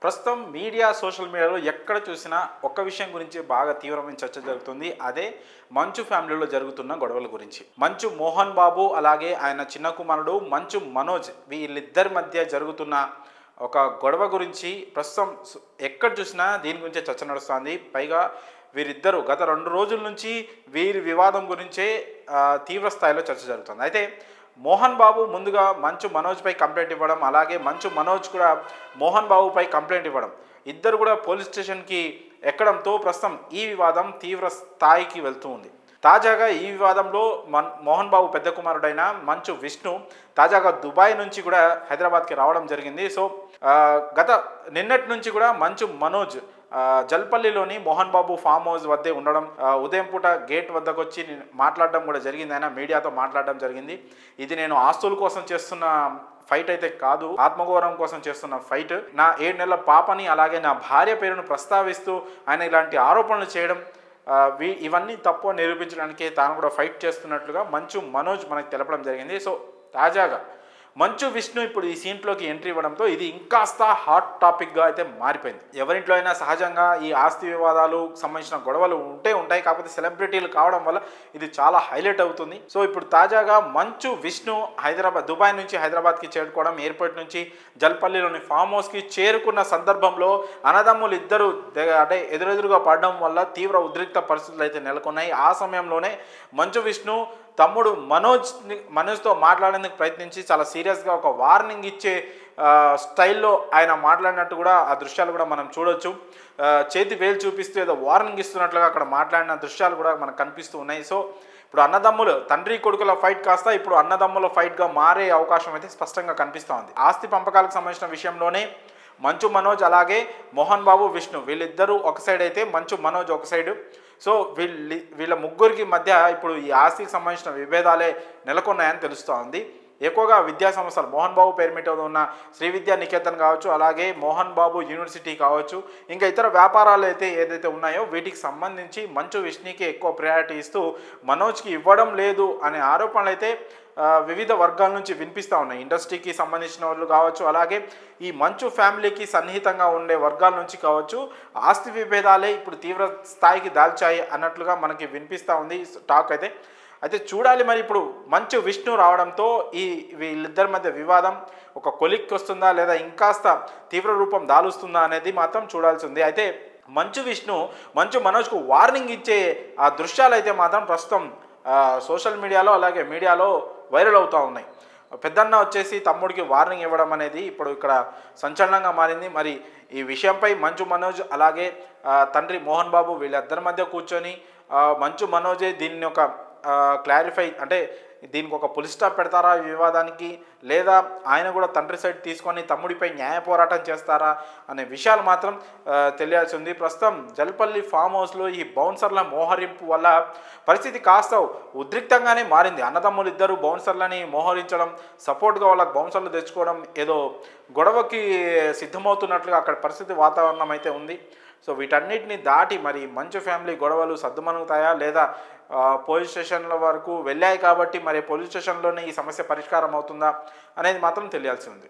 ప్రస్తుతం media social మీడియాలో ఎక్కడ చూసినా ఒక్క విషయం గురించి బాగా తీవ్రమైన చర్చ జరుగుతుంది. అదే మంచు ఫ్యామిలీలో జరుగుతున్న గొడవల గురించి. మంచు మోహన్ బాబు అలాగే ఆయన చిన్న కుమారుడు మంచు మనోజ్ వీళ్ళిద్దరి మధ్య జరుగుతున్న ఒక గొడవ గురించి ప్రస్తుతం ఎక్కడ చూసినా దీని గురించే చర్చ నడుస్తుంది. పైగా వీరిద్దరూ గత 2 రోజుల నుంచి వీరి వివాదం గురించే తీవ్ర స్థాయిలో చర్చ జరుగుతుంది. అయితే మోహన్ బాబు ముందుగా మంచు మనోజ్పై కంప్లైంట్ ఇవ్వడం, అలాగే మంచు మనోజ్ కూడా మోహన్ బాబుపై కంప్లైంట్ ఇవ్వడం, ఇద్దరు కూడా పోలీస్ స్టేషన్కి ఎక్కడంతో ప్రస్తుతం ఈ వివాదం తీవ్ర స్థాయికి వెళ్తూ ఉంది. తాజాగా ఈ వివాదంలో మోహన్ బాబు పెద్ద కుమారుడైన మంచు విష్ణు తాజాగా దుబాయ్ నుంచి కూడా హైదరాబాద్కి రావడం జరిగింది. సో గత నిన్నటి నుంచి కూడా మంచు మనోజ్ జల్పల్లిలోని మోహన్ బాబు ఫామ్ హౌస్ వద్దే ఉండడం, ఉదయం పూట గేట్ వద్దకు వచ్చి మాట్లాడడం కూడా జరిగింది. ఆయన మీడియాతో మాట్లాడడం జరిగింది. ఇది నేను ఆస్తుల కోసం చేస్తున్న ఫైట్ అయితే కాదు, ఆత్మగౌరవం కోసం చేస్తున్న ఫైట్. నా 7 నెలల పాపని అలాగే నా భార్య పేరును ప్రస్తావిస్తూ ఆయన ఇలాంటి ఆరోపణలు చేయడం, ఇవన్నీ తప్పు నిరూపించడానికి తాను కూడా ఫైట్ చేస్తున్నట్లుగా మంచు మనోజ్ మనకు తెలపడం జరిగింది. సో తాజాగా మంచు విష్ణు ఇప్పుడు ఈ సీన్లోకి ఎంట్రీ ఇవ్వడంతో ఇది ఇంకాస్త హాట్ టాపిక్గా అయితే మారిపోయింది. ఎవరింట్లో అయినా సహజంగా ఈ ఆస్తి వివాదాలు సంబంధించిన గొడవలు ఉంటాయి. కాకపోతే సెలబ్రిటీలు కావడం వల్ల ఇది చాలా హైలైట్ అవుతుంది. సో ఇప్పుడు తాజాగా మంచు విష్ణు దుబాయ్ నుంచి హైదరాబాద్కి చేరుకోవడం, ఎయిర్పోర్ట్ నుంచి జల్పల్లిలోని ఫామ్ హౌస్కి చేరుకున్న సందర్భంలో అన్నదమ్ములు ఇద్దరు అంటే ఎదురెదురుగా పడడం వల్ల తీవ్ర ఉద్రిక్త పరిస్థితులు అయితే నెలకొన్నాయి. ఆ సమయంలోనే మంచు విష్ణు తమ్ముడు మనోజ్తో మాట్లాడేందుకు ప్రయత్నించి చాలా సీరియస్గా ఒక వార్నింగ్ ఇచ్చే స్టైల్లో ఆయన మాట్లాడినట్టు కూడా ఆ దృశ్యాలు కూడా మనం చూడొచ్చు. చేతి వేలు చూపిస్తూ ఏదో వార్నింగ్ ఇస్తున్నట్లుగా అక్కడ మాట్లాడిన దృశ్యాలు కూడా మనకు కనిపిస్తూ ఉన్నాయి. సో ఇప్పుడు అన్నదమ్ములు తండ్రి కొడుకుల ఫైట్ కాస్త ఇప్పుడు అన్నదమ్ముల ఫైట్గా మారే అవకాశం అయితే స్పష్టంగా కనిపిస్తూ ఉంది. ఆస్తి పంపకాలకు సంబంధించిన విషయంలోనే మంచు మనోజ్ అలాగే మోహన్ బాబు విష్ణు వీళ్ళిద్దరూ ఒక సైడ్ అయితే మంచు మనోజ్ ఒక సైడ్. సో వీళ్ళ ముగ్గురికి మధ్య ఇప్పుడు ఈ ఆస్తికి సంబంధించిన విభేదాలే నెలకొన్నాయని తెలుస్తూ ఉంది. ఎక్కువగా విద్యా సంస్థలు మోహన్ బాబు పేరు మీద ఉన్న శ్రీ విద్యా నికేతన్ కావచ్చు, అలాగే మోహన్ బాబు యూనివర్సిటీ కావచ్చు, ఇంకా ఇతర వ్యాపారాలు ఏదైతే ఉన్నాయో వీటికి సంబంధించి మంచు విష్ణుకి ఎక్కువ ప్రయారిటీ ఇస్తూ మనోజ్కి ఇవ్వడం లేదు అనే ఆరోపణలు అయితే వివిధ వర్గాల నుంచి వినిపిస్తూ ఉన్నాయి. ఇండస్ట్రీకి సంబంధించిన వాళ్ళు కావచ్చు, అలాగే ఈ మంచు ఫ్యామిలీకి సన్నిహితంగా ఉండే వర్గాల నుంచి కావచ్చు, ఆస్తి విభేదాలే ఇప్పుడు తీవ్ర స్థాయికి దాల్చాయి అన్నట్లుగా మనకి వినిపిస్తూ ఉంది టాక్ అయితే చూడాలి మరి ఇప్పుడు మంచు విష్ణు రావడంతో వీళ్ళిద్దరి మధ్య వివాదం ఒక కొలిక్కి వస్తుందా లేదా ఇంకాస్త తీవ్ర రూపం దాలుస్తుందా అనేది మాత్రం చూడాల్సి ఉంది. అయితే మంచు విష్ణు మంచు మనోజ్కు వార్నింగ్ ఇచ్చే ఆ దృశ్యాలు అయితే మాత్రం ప్రస్తుతం సోషల్ మీడియాలో అలాగే మీడియాలో వైరల్ అవుతూ ఉన్నాయి. పెద్దన్న వచ్చేసి తమ్ముడికి వార్నింగ్ ఇవ్వడం అనేది ఇప్పుడు ఇక్కడ సంచలనంగా మారింది. మరి ఈ విషయంపై మంచు మనోజ్ అలాగే తండ్రి మోహన్ బాబు వీళ్ళిద్దరి మధ్య కూర్చొని మంచు మనోజే దీన్ని ఒక క్లారిఫై అంటే దీనికి ఒక పులి స్టాప్ పెడతారా ఈ వివాదానికి, లేదా ఆయన కూడా తండ్రి సైడ్ తీసుకొని తమ్ముడిపై న్యాయ పోరాటం చేస్తారా అనే విషయాలు మాత్రం తెలియాల్సి ఉంది. ప్రస్తుతం జల్పల్లి ఫామ్ హౌస్లో ఈ బౌన్సర్ల మోహరింపు వల్ల పరిస్థితి కాస్త ఉద్రిక్తంగానే మారింది. అన్నదమ్ములు ఇద్దరు బౌన్సర్లని మోహరించడం, సపోర్ట్గా వాళ్ళకి బౌన్సర్లు తెచ్చుకోవడం, ఏదో గొడవకి సిద్ధమవుతున్నట్లుగా అక్కడ పరిస్థితి వాతావరణం అయితే ఉంది. సో వీటన్నిటిని దాటి మరి మంచు ఫ్యామిలీ గొడవలు సద్దుమణుగుతాయా లేదా పోలీస్ స్టేషన్ల వరకు వెళ్ళాయి కాబట్టి మరి పోలీస్ స్టేషన్లోనే ఈ సమస్య పరిష్కారం అవుతుందా అనేది మాత్రం తెలియాల్సి ఉంది.